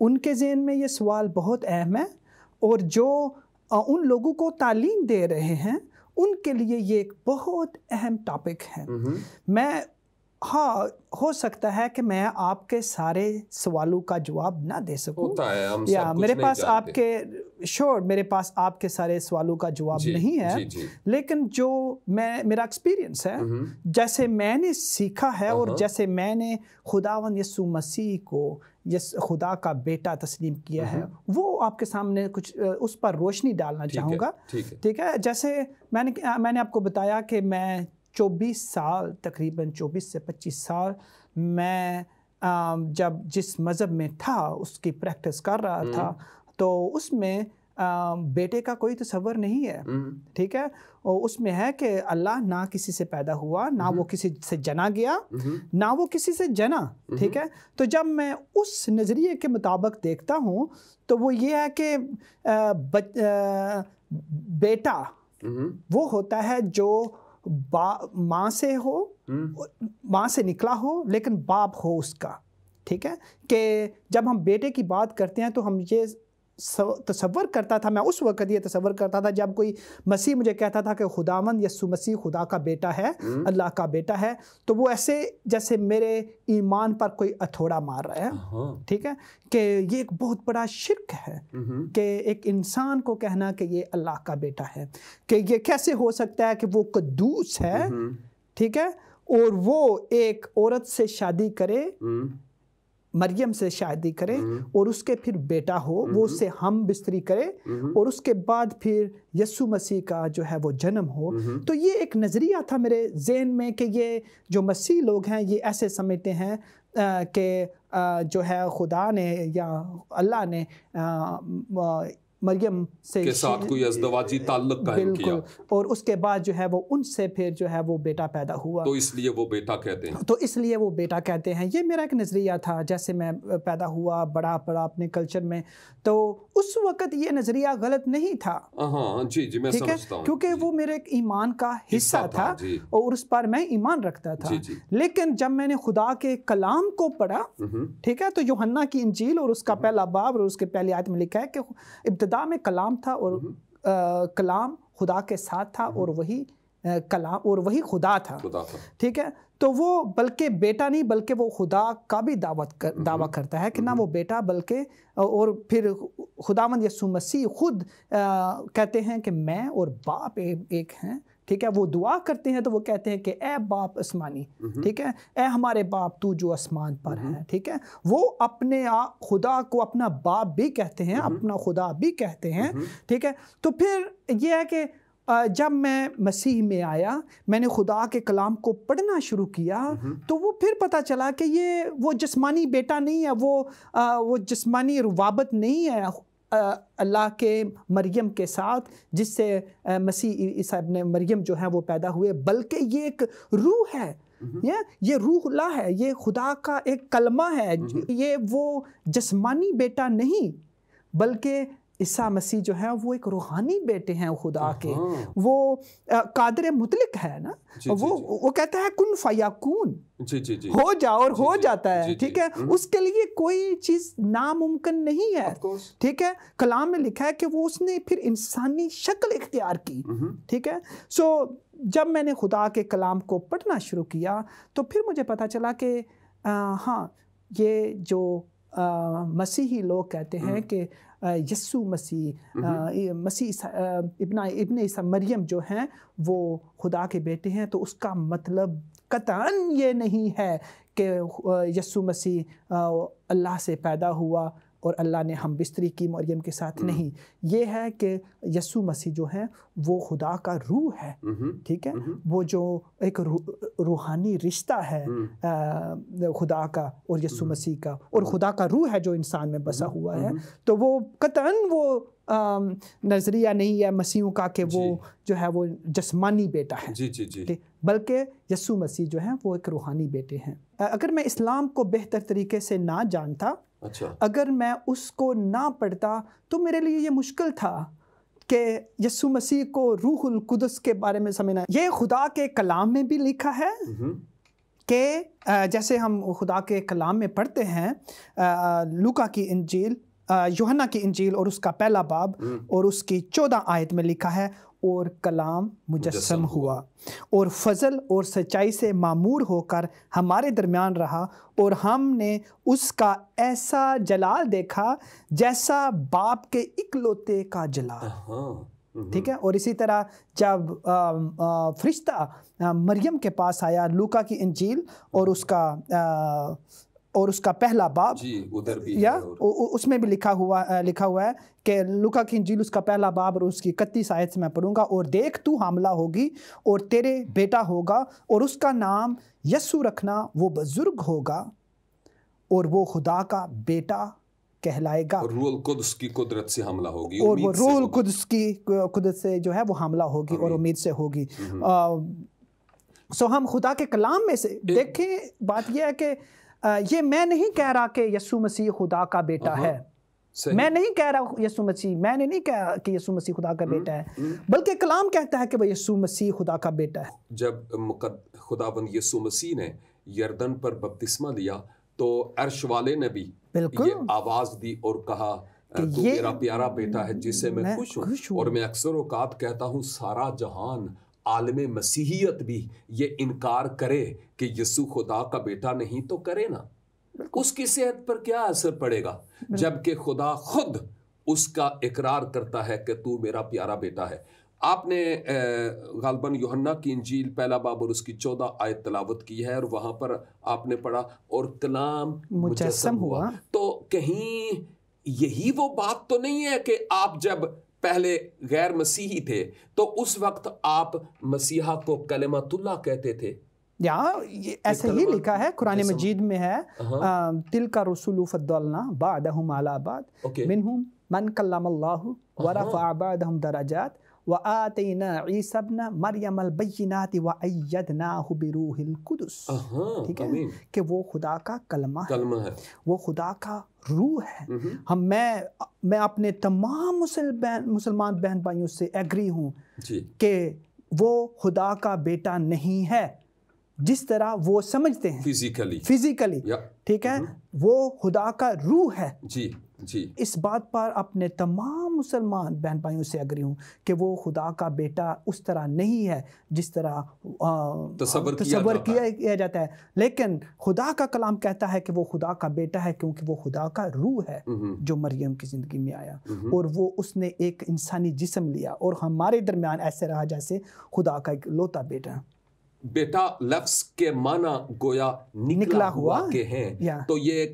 ان کے ذہن میں یہ سوال بہت اہم ہے، اور جو ان لوگوں کو تعلیم دے رہے ہیں ان کے لیے یہ ایک بہت اہم ٹاپک ہے۔ میں ہو سکتا ہے کہ میں آپ کے سارے سوالوں کا جواب نہ دے سکوں، یا میرے پاس میرے پاس آپ کے سارے سوالوں کا جواب نہیں ہے، لیکن جو میرا ایکسپیرینس ہے، جیسے میں نے سیکھا ہے اور جیسے میں نے خداوند یسوع مسیح کو خدا کا بیٹا تسلیم کیا ہے، وہ آپ کے سامنے کچھ اس پر روشنی ڈالنا چاہوں گا۔ ٹھیک ہے، جیسے میں نے آپ کو بتایا کہ میں 24 سال، تقریباً 24 سے 25 سال میں جب جس مذہب میں تھا اس کی پریکٹس کر رہا تھا، تو اس میں بیٹے کا کوئی تصور نہیں ہے۔ ٹھیک ہے، اور اس میں ہے کہ اللہ نہ کسی سے پیدا ہوا، نہ وہ کسی سے جنا گیا، نہ وہ کسی سے جنا۔ ٹھیک ہے، تو جب میں اس نظریے کے مطابق دیکھتا ہوں تو وہ یہ ہے کہ بیٹا وہ ہوتا ہے جو ماں سے ہو، ماں سے نکلا ہو لیکن باپ ہو اس کا۔ ٹھیک ہے، کہ جب ہم بیٹے کی بات کرتے ہیں تو ہم یہ تصور کرتا تھا، میں اس وقت یہ تصور کرتا تھا جب کوئی مسیح مجھے کہتا تھا کہ خداوند یسوع مسیح خدا کا بیٹا ہے، اللہ کا بیٹا ہے، تو وہ ایسے جیسے میرے ایمان پر کوئی ہتھوڑا مار رہا ہے۔ ٹھیک ہے، کہ یہ ایک بہت بڑا شرک ہے کہ ایک انسان کو کہنا کہ یہ اللہ کا بیٹا ہے، کہ یہ کیسے ہو سکتا ہے کہ وہ قدوس ہے، ٹھیک ہے، اور وہ ایک عورت سے شادی کرے، مریم سے شادی کرے، اور اس کے پھر بیٹا ہو، وہ اس سے ہم بستری کرے، اور اس کے بعد پھر یسوع مسیح کا جو ہے وہ جنم ہو۔ تو یہ ایک نظریہ تھا میرے ذہن میں کہ یہ جو مسیح لوگ ہیں یہ ایسے سمجھتے ہیں کہ جو ہے خدا نے یا اللہ نے مریم کے ساتھ کوئی ازدواجی تعلق قائم کیا، اور اس کے بعد جو ہے وہ ان سے پھر جو ہے وہ بیٹا پیدا ہوا، تو اس لیے وہ بیٹا کہتے ہیں۔ تو اس لیے وہ بیٹا کہتے ہیں۔ یہ میرا ایک نظریہ تھا جیسے میں پیدا ہوا، بڑا اپنے کلچر میں، تو اس وقت یہ نظریہ غلط نہیں تھا۔ جی میں سمجھتا ہوں، کیونکہ وہ میرے ایمان کا حصہ تھا اور اس پر میں ایمان رکھتا تھا۔ لیکن جب میں نے خدا کے کلام کو پڑھا، ٹھیک ہے، تو یوحنا کی انجیل اور اس کا پہلا باب اور اس کے پہلی آیت میں لکھا ہے کہ ابتدا میں کلام تھا اور کلام خدا کے ساتھ تھا اور وہی کلام اور وہی خدا تھا۔ ٹھیک ہے، تو وہ بلکہ بیٹا نہیں بلکہ وہ خدا کا بھی دعویٰ کرتا ہے کہ نہ وہ بیٹا بلکہ، اور پھر خداوند یسوع مسیح خود کہتے ہیں کہ میں اور باپ ایک ہیں۔ ٹھیک ہے، وہ دعا کرتے ہیں تو وہ کہتے ہیں کہ اے باپ آسمانی، ٹھیک ہے، اے ہمارے باپ تو جو آسمان پر ہے۔ ٹھیک ہے، وہ اپنے خدا کو اپنا باپ بھی کہتے ہیں، اپنا خدا بھی کہتے ہیں۔ ٹھیک ہے، تو پھر یہ ہے کہ جب میں مسیح میں آیا، میں نے خدا کے کلام کو پڑھنا شروع کیا، تو وہ پھر پتہ چلا کہ یہ وہ جسمانی بیٹا نہیں ہے، وہ جسمانی روابط نہیں ہے اللہ کے مریم کے ساتھ جس سے مسیح عیسیٰ ابن مریم جو ہے وہ پیدا ہوئے، بلکہ یہ ایک روح ہے، یہ روح اللہ ہے، یہ خدا کا ایک کلمہ ہے۔ یہ وہ جسمانی بیٹا نہیں بلکہ عیسیٰ مسیح جو ہے وہ ایک روحانی بیٹے ہیں خدا کے۔ وہ قادر مطلق ہے نا، وہ کہتا ہے کن فیکون، ہو جا اور ہو جاتا ہے۔ ٹھیک ہے، اس کے لیے کوئی چیز ناممکن نہیں ہے۔ ٹھیک ہے، کلام میں لکھا ہے کہ وہ اس نے پھر انسانی شکل اختیار کی۔ ٹھیک ہے، سو جب میں نے خدا کے کلام کو پڑھنا شروع کیا تو پھر مجھے پتہ چلا کہ ہاں، یہ جو مسیحی لوگ کہتے ہیں کہ یسوع مسیح ابن عیسیٰ مریم جو ہیں وہ خدا کے بیٹے ہیں، تو اس کا مطلب قطعاً یہ نہیں ہے کہ یسوع مسیح اللہ سے پیدا ہوا اور اللہ نے ہم بستری کی مریم کے ساتھ، نہیں، یہ ہے کہ یسوع مسیح جو ہے وہ خدا کا روح ہے۔ ٹھیک ہے، وہ جو ایک روحانی رشتہ ہے خدا کا اور یسوع مسیح کا، اور خدا کا روح ہے جو انسان میں بسا ہوا ہے، تو وہ قطعاً وہ نظریہ نہیں ہے مسیحوں کا کہ وہ جو ہے وہ جسمانی بیٹا ہے، بلکہ یسوع مسیح جو ہے وہ ایک روحانی بیٹے ہیں۔ اگر میں اسلام کو بہتر طریقے سے نہ جانتا، اگر میں اس کو نہ پڑھتا، تو میرے لیے یہ مشکل تھا کہ یسوع مسیح کو روح القدس کے بارے میں سمجھنا۔ یہ خدا کے کلام میں بھی لکھا ہے کہ جیسے ہم خدا کے کلام میں پڑھتے ہیں لوکا کی انجیل، یوحنا کی انجیل اور اس کا پہلا باب اور اس کی 14 آیت میں لکھا ہے، اور کلام مجسم ہوا اور فضل اور سچائی سے معمور ہو کر ہمارے درمیان رہا، اور ہم نے اس کا ایسا جلال دیکھا جیسا باپ کے اکلوتے کا جلال۔ ٹھیک ہے، اور اسی طرح جب فرشتہ مریم کے پاس آیا، لوکا کی انجیل اور اس کا پہلا باب، ادھر بھی اس میں بھی لکھا ہوا ہے کہ لوکا کی انجیل اس کا پہلا باب اور اس کی 31 آیت سے میں پڑھوں گا، اور دیکھ تو حاملہ ہوگی اور تیرے بیٹا ہوگا اور اس کا نام یسوع رکھنا، وہ بزرگ ہوگا اور وہ خدا کا بیٹا کہلائے گا، اور روح القدس کی قدرت سے حاملہ ہوگی، اور وہ روح القدس کی قدرت سے جو ہے وہ حاملہ ہوگی اور امید سے ہوگی۔ ہم خدا کے کلام میں سے دیکھیں، بات یہ ہے کہ یہ میں نہیں کہہ رہا کہ یسوع مسیح خدا کا بیٹا ہے، میں نہیں کہہ رہا میں نے نہیں کہا کہ یسوع مسیح خدا کا بیٹا ہے، بلکہ کلام کہتا ہے کہ وہ یسوع مسیح خدا کا بیٹا ہے۔ جب خداوند یسوع مسیح نے یردن پر بپتسمہ لیا تو عرش والے نے بھی یہ آواز دی اور کہا تو میرا پیارا بیٹا ہے جس سے میں خوش ہوں۔ اور میں اکثر اوقات کہتا ہوں سارا جہان، عالم مسیحیت بھی یہ انکار کرے کہ یسوع خدا کا بیٹا نہیں تو کرے نا، اس کی صحت پر کیا اثر پڑے گا، جبکہ خدا خود اس کا اقرار کرتا ہے کہ تو میرا پیارا بیٹا ہے۔ آپ نے غالباً یوحنا کی انجیل پہلا باب اور اس کی 14 آیت تلاوت کی ہے، اور وہاں پر آپ نے پڑھا اور کلام مجسم ہوا، تو کہیں یہی وہ بات تو نہیں ہے کہ آپ جب پہلے غیر مسیحی تھے تو اس وقت آپ مسیحا کو کلمۃ اللہ کہتے تھے؟ ایسے ہی لکھا ہے، قرآن مجید میں ہے، تِلْکَ الرُّسُلُ فَضَّلْنَا بَعْضَهُمْ عَلَىٰ بَعْضٍ مِّنْهُمْ مَنْ كَلَّمَ اللَّهُ وَرَفَعَ بَعْضَهُمْ دَرَجَاتٍ وَآتَيْنَا عِیسَیٰ ابْنَ مَرْیَمَ الْبَیِّنَاتِ وَأَیَّدْنَاهُ بِرُوحِ الْقُدُسِ۔ ٹھیک ہے کہ وہ خدا کا کلمہ ہے، وہ خدا کا روح ہے۔ میں اپنے تمام مسلمان بہن بھائیوں سے ایگری ہوں کہ وہ خدا کا بیٹا نہیں ہے جس طرح وہ سمجھتے ہیں فزیکلی، ٹھیک ہے، وہ خدا کا روح ہے۔ اس بات پر اپنے تمام مسلمان بہن بھائیوں سے اگری ہوں کہ وہ خدا کا بیٹا اس طرح نہیں ہے جس طرح تصور کیا جاتا ہے، لیکن خدا کا کلام کہتا ہے کہ وہ خدا کا بیٹا ہے کیونکہ وہ خدا کا روح ہے جو مریم کی زندگی میں آیا، اور وہ اس نے ایک انسانی جسم لیا اور ہمارے درمیان ایسے رہا جیسے خدا کا ایک لوتا بیٹا۔ بیٹا لفظ کے معنی گویا نکلا ہوا کے ہیں، تو یہ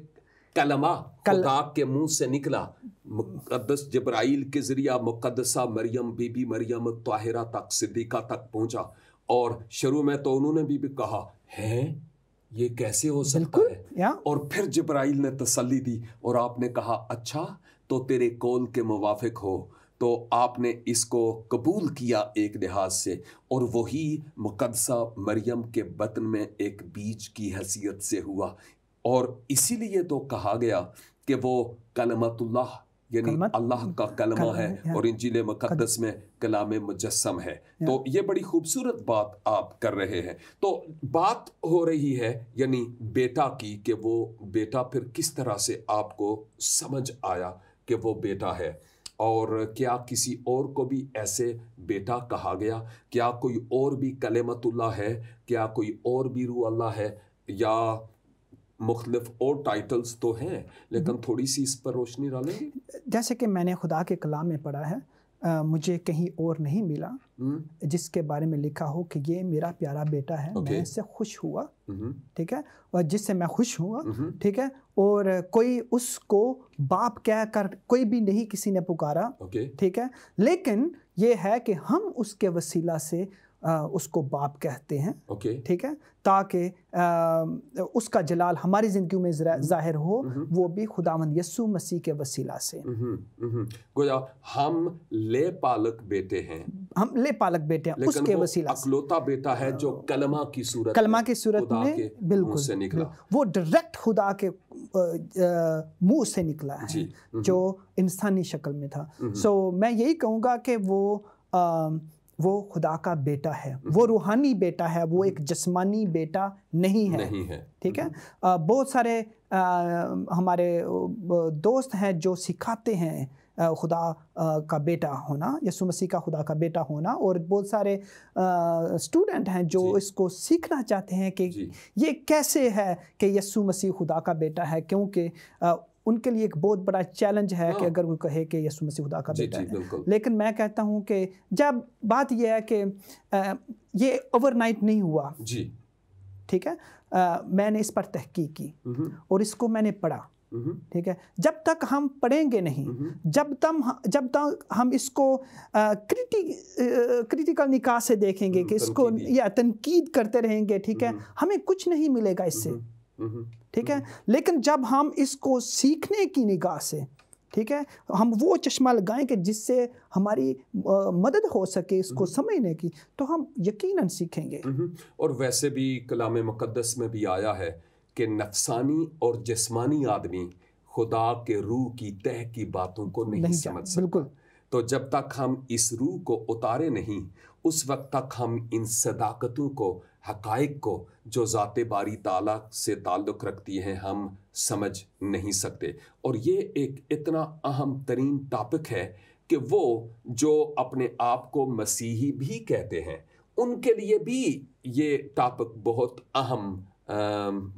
کلمہ خدا کے منہ سے نکلا، مقدس جبرائیل کے ذریعہ مقدسہ مریم بی بی مریم طاہرہ تک، صدیقہ تک پہنچا، اور شروع میں تو انہوں نے بھی کہا ہے یہ کیسے ہو سکتا ہے، اور پھر جبرائیل نے تسلی دی اور آپ نے کہا اچھا تو تیرے قول کے موافق ہو، تو آپ نے اس کو قبول کیا ایک لحاظ سے، اور وہی مقدسہ مریم کے بطن میں ایک بیج کی حیثیت سے ہوا، اور اسی لیے تو کہا گیا کہ وہ کلمۃ اللہ یعنی اللہ کا کلمہ ہے، اور انجیل مقدس میں کلام مجسم ہے۔ تو یہ بڑی خوبصورت بات آپ کر رہے ہیں۔ تو بات ہو رہی ہے یعنی بیٹا کی، کہ وہ بیٹا پھر کس طرح سے آپ کو سمجھ آیا کہ وہ بیٹا ہے، اور کیا کسی اور کو بھی ایسے بیٹا کہا گیا؟ کیا کوئی اور بھی کلمۃ اللہ ہے؟ کیا کوئی اور بھی روح اللہ ہے؟ یا مختلف اور ٹائٹلز تو ہیں، لیکن تھوڑی سی اس پر روشنی ڈالیں گے؟ جیسے کہ میں نے خدا کے کلام میں پڑھا ہے، مجھے کہیں اور نہیں ملا جس کے بارے میں لکھا ہو کہ یہ میرا پیارا بیٹا ہے، میں اس سے خوش ہوا، ٹھیک ہے، اور جس سے میں خوش ہوا، ٹھیک ہے، اور کوئی اس کو باپ کہہ کر کوئی بھی نہیں کسی نے پکارا، ٹھیک ہے، لیکن یہ ہے کہ ہم اس کے وسیلہ سے اس کو باپ کہتے ہیں، ٹھیک ہے، تاکہ اس کا جلال ہماری زندگی میں ظاہر ہو، وہ بھی خداوند یسوع مسیح کے وسیلہ سے۔ گویا ہم لے پالک بیٹے ہیں، ہم لے پالک بیٹے ہیں اس کے وسیلہ سے، اکلوتا بیٹا ہے جو کلمہ کی صورت میں بالکل سے نکلا، وہ ڈائریکٹ خدا کے منہ سے نکلا ہے جو انسانی شکل میں تھا۔ سو میں یہی کہوں گا کہ وہ وہ خدا کا بیٹا ہے, وہ روحانی بیٹا ہے, وہ ایک جسمانی بیٹا نہیں ہے. ٹھیک ہے, بہت سارے ہمارے دوست ہیں جو سکھاتے ہیں خدا کا بیٹا ہونا, یسوع مسیح کا خدا کا بیٹا ہونا, اور بہت سارے اسٹوڈنٹ ہیں جو اس کو سیکھنا چاہتے ہیں کہ یہ کیسے ہے کہ یسوع مسیح خدا کا بیٹا ہے, کیونکہ ان کے لیے ایک بہت بڑا چیلنج ہے کہ اگر وہ کہے کہ یسوع مسیح خدا کا بیٹا ہے. لیکن میں کہتا ہوں کہ جب بات یہ ہے کہ یہ اوور نائٹ نہیں ہوا. ٹھیک ہے, میں نے اس پر تحقیق کی اور اس کو میں نے پڑھا. ٹھیک ہے, جب تک ہم پڑھیں گے نہیں, جب تک ہم اس کو کریٹیکل نگاہ سے دیکھیں گے کہ اس کو یا تنقید کرتے رہیں گے, ٹھیک ہے, ہمیں کچھ نہیں ملے گا اس سے. ٹھیک ہے, لیکن جب ہم اس کو سیکھنے کی نگاہ سے, ٹھیک ہے, ہم وہ چشمہ لگائیں کہ جس سے ہماری مدد ہو سکے اس کو سمجھنے کی, تو ہم یقیناً سیکھیں گے. اور ویسے بھی کلام مقدس میں بھی آیا ہے کہ نفسانی اور جسمانی آدمی خدا کے روح کی تہ کی باتوں کو نہیں سمجھ سکتا. بالکل. تو جب تک ہم اس روح کو اتارے نہیں, اس وقت تک ہم ان صداقتوں کو, حقائق کو جو ذات باری تعالیٰ سے تعلق رکھتی ہیں, ہم سمجھ نہیں سکتے. اور یہ ایک اتنا اہم ترین ٹاپک ہے کہ وہ جو اپنے آپ کو مسیحی بھی کہتے ہیں, ان کے لیے بھی یہ ٹاپک بہت اہم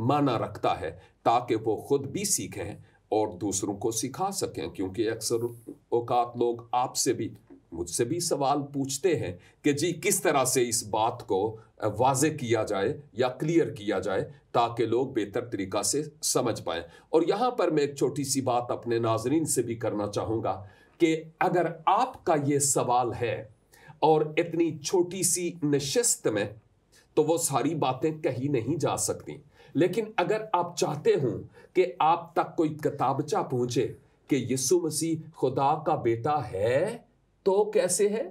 معنی رکھتا ہے, تاکہ وہ خود بھی سیکھیں اور دوسروں کو سکھا سکیں. کیونکہ اکثر اوقات لوگ آپ سے بھی, مجھ سے بھی سوال پوچھتے ہیں کہ جی کس طرح سے اس بات کو واضح کیا جائے یا کلیئر کیا جائے تاکہ لوگ بہتر طریقہ سے سمجھ پائیں. اور یہاں پر میں ایک چھوٹی سی بات اپنے ناظرین سے بھی کرنا چاہوں گا کہ اگر آپ کا یہ سوال ہے اور اتنی چھوٹی سی نشست میں, تو وہ ساری باتیں کہی نہیں جا سکتی. لیکن اگر آپ چاہتے ہوں کہ آپ تک کوئی کتابچہ پہنچے کہ یسوع مسیح خدا کا بیٹا ہے تو کیسے ہے,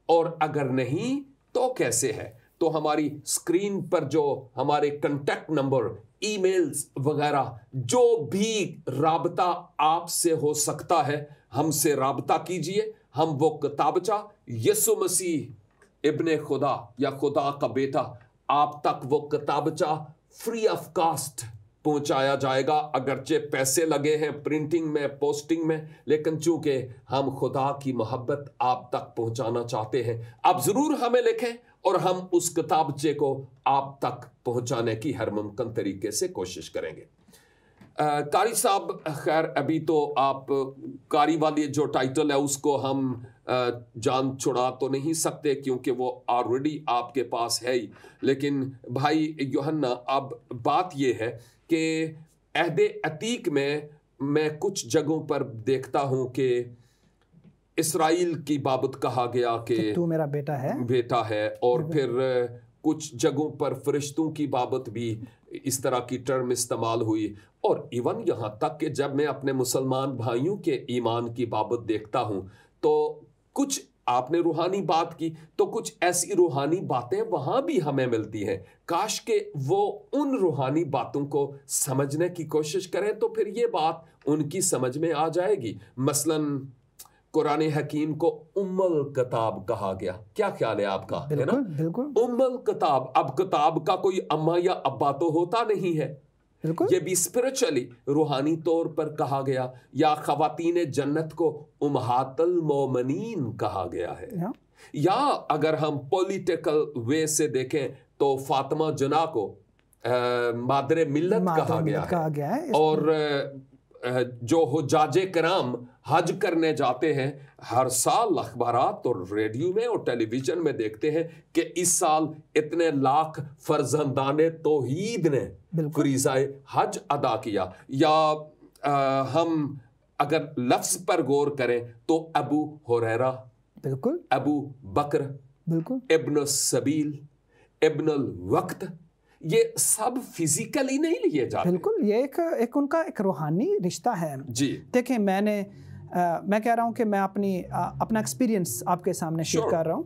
اور اگر نہیں تو کیسے ہے, تو ہماری اسکرین پر جو ہمارے کنٹیکٹ نمبر, ای میلز وغیرہ, جو بھی رابطہ آپ سے ہو سکتا ہے, ہم سے رابطہ کیجئے. ہم وہ کتابچہ یسوع مسیح ابن خدا یا خدا کا بیٹا, آپ تک وہ کتابچہ فری آف کاسٹ پہنچایا جائے گا. اگرچہ پیسے لگے ہیں پرنٹنگ میں, پوسٹنگ میں, لیکن چونکہ ہم خدا کی محبت آپ تک پہنچانا چاہتے ہیں, آپ ضرور ہمیں لکھیں اور ہم اس کتابچے کو آپ تک پہنچانے کی ہر ممکن طریقے سے کوشش کریں گے. قاری صاحب, خیر ابھی تو آپ قاری والی جو ٹائٹل ہے اس کو ہم جان چھڑا تو نہیں سکتے کیونکہ وہ آلریڈی آپ کے پاس ہے ہی. لیکن بھائی یوحنا, اب بات یہ ہے کہ عہد عتیق میں کچھ جگہوں پر دیکھتا ہوں کہ اسرائیل کی بابت کہا گیا کہ تو میرا بیٹا ہے, اور پھر کچھ جگہوں پر فرشتوں کی بابت بھی اس طرح کی ٹرم استعمال ہوئی. اور ایون یہاں تک کہ جب میں اپنے مسلمان بھائیوں کے ایمان کی بابت دیکھتا ہوں تو کچھ, آپ نے روحانی بات کی, تو کچھ ایسی روحانی باتیں وہاں بھی ہمیں ملتی ہیں. کاش کہ وہ ان روحانی باتوں کو سمجھنے کی کوشش کریں تو پھر یہ بات ان کی سمجھ میں آ جائے گی. مثلاً قرآن حکیم کو ام الکتاب کہا گیا. کیا خیال ہے آپ کا؟ ہے نا, ام الکتاب. اب کتاب کا کوئی اماں یا ابا تو ہوتا نہیں ہے, یہ بھی اسپرچولی روحانی طور پر کہا گیا. یا خواتین جنت کو امہات المومنین کہا گیا ہے. یا اگر ہم پولیٹیکل وے سے دیکھیں تو فاطمہ جناح کو مادر ملت کہا گیا ہے. اور جو حجاج کرام حج کرنے جاتے ہیں, ہر سال اخبارات اور ریڈیو میں اور ٹیلی ویژن میں دیکھتے ہیں کہ اس سال اتنے لاکھ فرزندان توحید نے فریضہ حج ادا کیا. یا ہم اگر لفظ پر غور کریں تو ابو ہریرہ, بالکل, ابو بکر, بالکل, ابن السبیل, ابن الوقت, یہ سب فزیکلی نہیں لیے جاتے. بالکل, یہ ایک ان کا ایک روحانی رشتہ ہے. جی دیکھیں, میں کہہ رہا ہوں کہ میں اپنا ایکسپیرینس آپ کے سامنے شیئر کر رہا ہوں.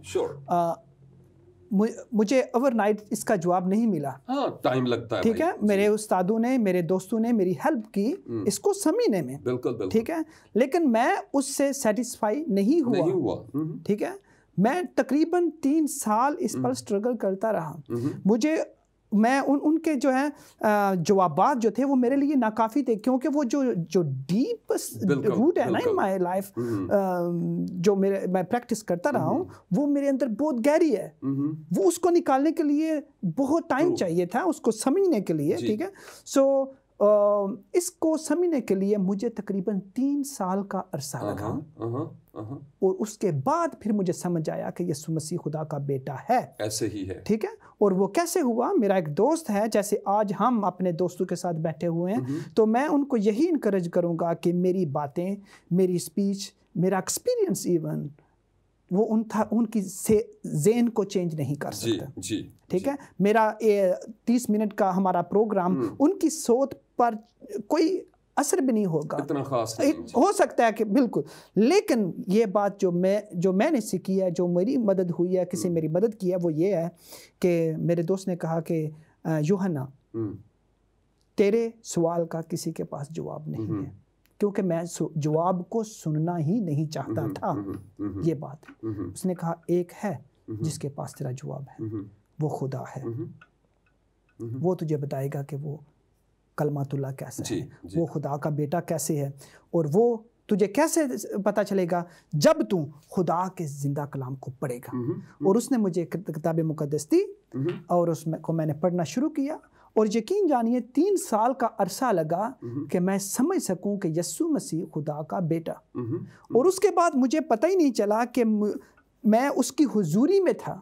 مجھے اوور نائٹ اس کا جواب نہیں ملا. ہاں, ٹائم لگتا ہے. ٹھیک ہے, میرے استادوں نے, میرے دوستوں نے میری ہیلپ کی اس کو سمجھنے میں. بالکل. ٹھیک ہے, لیکن میں اس سے سیٹسفائی نہیں ہوا. ٹھیک ہے, میں تقریباً 3 سال اس پر سٹرگل کرتا رہا. میں ان کے جو ہیں جوابات جو تھے وہ میرے لیے ناکافی تھے, کیونکہ وہ جو ڈیپ روٹ ہے نا ان مائی لائف, جو میں پریکٹس کرتا رہا ہوں, وہ میرے اندر بہت گہری ہے. وہ اس کو نکالنے کے لیے بہت ٹائم چاہیے تھا, اس کو سمجھنے کے لیے. ٹھیک ہے, سو اس کو سمجھنے کے لیے مجھے تقریباً 3 سال کا عرصہ لگا, اور اس کے بعد پھر مجھے سمجھ آیا کہ یسوع مسیح خدا کا بیٹا ہے. ایسے ہی ہے. ٹھیک ہے, اور وہ کیسے ہوا؟ میرا ایک دوست ہے, جیسے آج ہم اپنے دوستوں کے ساتھ بیٹھے ہوئے ہیں, تو میں ان کو یہی انکریج کروں گا کہ میری باتیں, میری اسپیچ, میرا ایکسپیرینس ایون وہ ان کی ذہن کو چینج نہیں کر سکتا. ٹھیک ہے, میرا 30 منٹ کا ہمارا پروگرام ان کی سوچ پر کوئی اثر بھی نہیں ہوگا, اتنا خاص ہو سکتا ہے کہ بالکل, لیکن یہ بات جو میں نے سیکھی ہے, جو میری مدد ہوئی ہے, کسی میری مدد کی ہے, وہ یہ ہے کہ میرے دوست نے کہا کہ یوحنا, تیرے سوال کا کسی کے پاس جواب نہیں ہے, کیونکہ میں جواب کو سننا ہی نہیں چاہتا تھا. یہ بات اس نے کہا, ایک ہے جس کے پاس تیرا جواب ہے, وہ خدا ہے. وہ تجھے بتائے گا کہ وہ کلمات اللہ کیسا ہے, وہ خدا کا بیٹا کیسے ہے, اور وہ تجھے کیسے پتہ چلے گا جب تو خدا کے زندہ کلام کو پڑھے گا. اور اس نے مجھے کتاب مقدس دی, اور اس کو میں نے پڑھنا شروع کیا, اور یقین جانیے 3 سال کا عرصہ لگا کہ میں سمجھ سکوں کہ یسوع مسیح خدا کا بیٹا. اور اس کے بعد مجھے پتہ ہی نہیں چلا کہ میں اس کی حضوری میں تھا.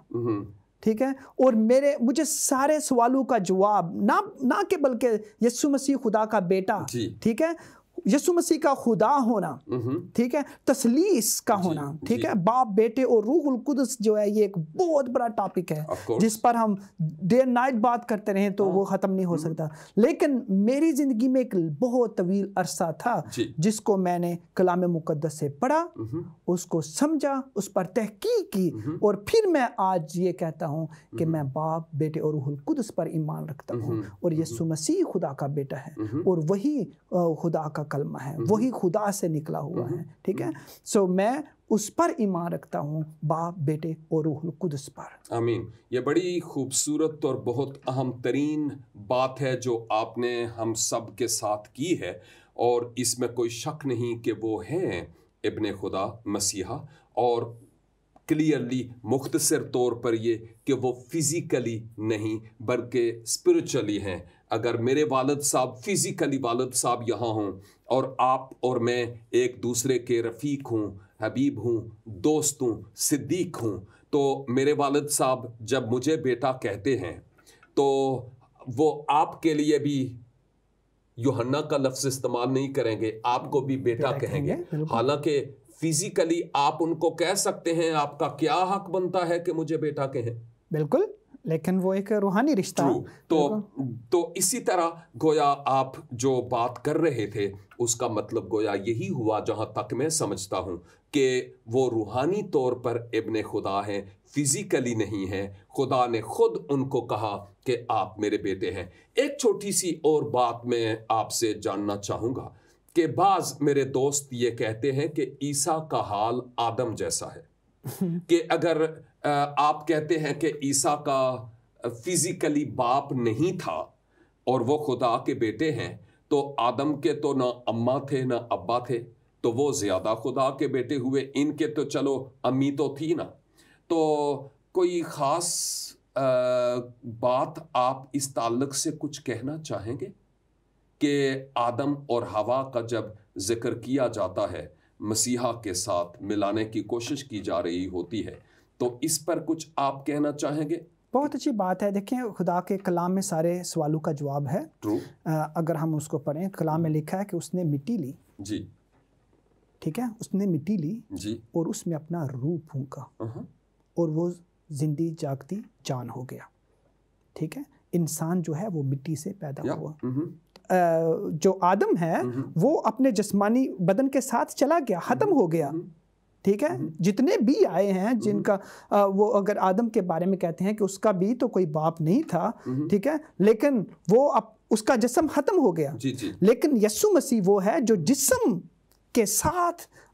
ٹھیک ہے, اور مجھے سارے سوالوں کا جواب نہ کہ بلکہ یسوع مسیح خدا کا بیٹا, ٹھیک ہے, یسوع مسیح کا خدا ہونا, ٹھیک ہے, تثلیث کا ہونا, ٹھیک ہے, باپ, بیٹے اور روح القدس جو ہے, یہ ایک بہت بڑا ٹاپک ہے جس پر ہم ڈے نائٹ بات کرتے رہیں تو وہ ختم نہیں ہو سکتا. لیکن میری زندگی میں ایک بہت طویل عرصہ تھا جس کو میں نے کلام مقدس سے پڑھا, اس کو سمجھا, اس پر تحقیق کی, اور پھر میں آج یہ کہتا ہوں کہ میں باپ, بیٹے اور روح القدس پر ایمان رکھتا ہوں, اور یسوع مسیح خدا کا بیٹا ہے, اور وہی خدا کا کلمہ ہے, وہی خدا سے نکلا ہوا ہے. ٹھیک ہے, سو میں اس پر ایمان رکھتا ہوں, باپ, بیٹے اور روح القدس پر. آمین. یہ بڑی خوبصورت اور بہت اہم ترین بات ہے جو آپ نے ہم سب کے ساتھ کی ہے, اور اس میں کوئی شک نہیں کہ وہ ہیں ابن خدا مسیحا, اور کلیئرلی مختصر طور پر یہ کہ وہ فزیکلی نہیں بلکہ اسپرچولی ہیں. اگر میرے والد صاحب فزیکلی والد صاحب یہاں ہوں, اور آپ اور میں ایک دوسرے کے رفیق ہوں, حبیب ہوں, دوست ہوں, صدیق ہوں, تو میرے والد صاحب جب مجھے بیٹا کہتے ہیں تو وہ آپ کے لیے بھی یوحنا کا لفظ استعمال نہیں کریں گے, آپ کو بھی بیٹا کہیں گے. حالانکہ فزیکلی آپ ان کو کہہ سکتے ہیں, آپ کا کیا حق بنتا ہے کہ مجھے بیٹا کہیں؟ بالکل, لیکن وہ ایک روحانی رشتہ. تو اسی طرح گویا آپ جو بات کر رہے تھے اس کا مطلب گویا یہی ہوا, جہاں تک میں سمجھتا ہوں, کہ وہ روحانی طور پر ابن خدا ہیں, فزیکلی نہیں ہیں. خدا نے خود ان کو کہا کہ آپ میرے بیٹے ہیں. ایک چھوٹی سی اور بات میں آپ سے جاننا چاہوں گا کہ بعض میرے دوست یہ کہتے ہیں کہ عیسیٰ کا حال آدم جیسا ہے, کہ اگر آپ کہتے ہیں کہ عیسیٰ کا فزیکلی باپ نہیں تھا اور وہ خدا کے بیٹے ہیں, تو آدم کے تو نہ اماں تھے نہ ابا تھے, تو وہ زیادہ خدا کے بیٹے ہوئے. ان کے تو چلو امی تو تھی نا. تو کوئی خاص بات آپ اس تعلق سے کچھ کہنا چاہیں گے کہ آدم اور حوا کا جب ذکر کیا جاتا ہے, مسیحا کے ساتھ ملانے کی کوشش کی جا رہی ہوتی ہے, تو اس پر کچھ آپ کہنا چاہیں گے؟ بہت اچھی بات ہے. دیکھیں, خدا کے کلام میں سارے سوالوں کا جواب ہے. اگر ہم اس کو پڑھیں, کلام میں لکھا ہے کہ اس نے مٹی لی. جی, ٹھیک ہے, اس نے مٹی لی جی, اور اس میں اپنا روح پھونکا, اور وہ زندگی جاگتی جان ہو گیا. ٹھیک ہے, انسان جو ہے وہ مٹی سے پیدا ہوا. جو آدم ہے وہ اپنے جسمانی بدن کے ساتھ چلا گیا, ختم ہو گیا. ٹھیک ہے, جتنے بھی آئے ہیں جن کا وہ اگر آدم کے بارے میں کہتے ہیں کہ اس کا بھی تو کوئی باپ نہیں تھا, ٹھیک ہے, لیکن وہ اس کا جسم ختم ہو گیا. لیکن یسوع مسیح وہ ہے جو جسم کے ساتھ